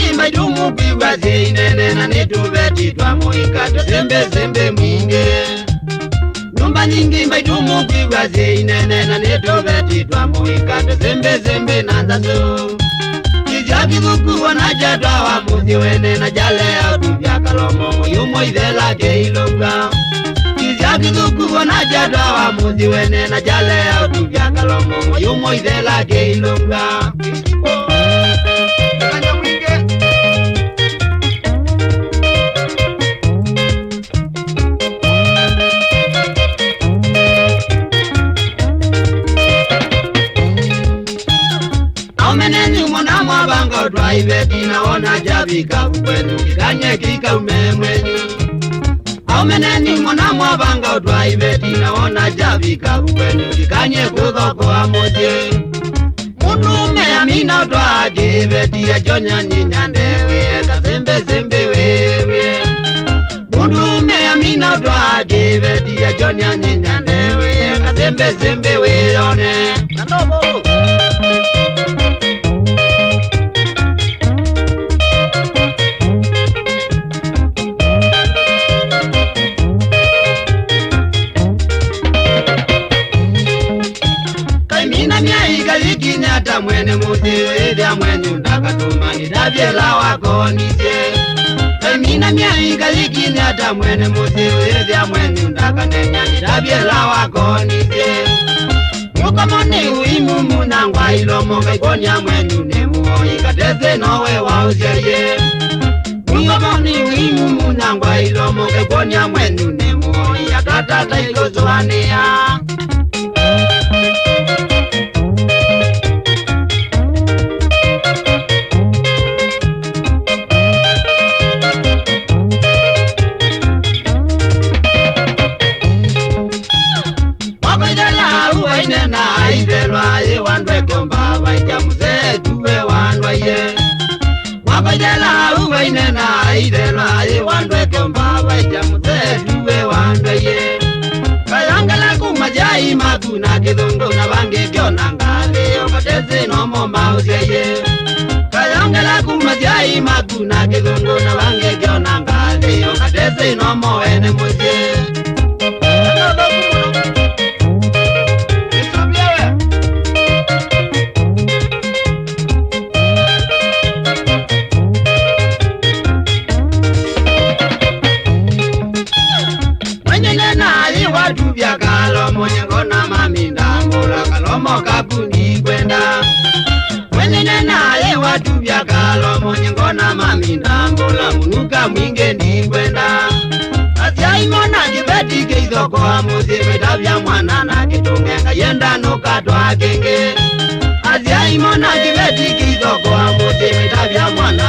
nyingi maidumu pigwa zinene na nitubeti twa muika tusembe sembe mwingi. Nyumba nyingi maidumu pigwa zinene na nitubeti twa muika tusembe sembe na nzazo. Kijaki kuku wanaja twa wa muzi wene na jale ya tuvya kalomo yumo idela keilonga. Kijaki kuku wanaja twa wa muzi wene na jale ya tuvya kalomo yumo idela keilonga. Bango drive tina ona jabika kwenu kikanye kika umemwenyu. Aumeneni mwana mwa bango drive tina ona jabika kwenu kikanye kuthoko amoje. Mudume amina twa give tia jonya nyandewe kazembe zembe wewe. Mudume amina twa give tia jonya nyandewe kazembe zembe wewe. Ndobo Ikinyata mwene muziwedya mwenyu ndakatuma nitavyela wakonise. Emina myaika ikinyata mwene muziwedya mwenyu ndakanenya nitavyela wakonise. Mukamone uimu munangwa ilomo kaikonya mwenyu nemuo ikateze nowe wauzeye. Mukamone uimu munangwa ilomo kaikonya mwenyu nemuo ikatata ikozoanea. Maguna kidongo na bange kiona ngale okateze no moma uzeye. Kayangala kumajai maguna kidongo na bange kiona ngale okateze no moene muze. Tuvya kalomo nyengona maminda mula kalomo kakuni kwenda. Mwenene naye watuvya kalomo nyengona maminda mula munuka mwinge ni kwenda. Asya imona kibeti keizoko amuzi metavya mwana na kitungenga yenda nuka twa kenge. Asya imona kibeti keizoko amuzi metavya mwana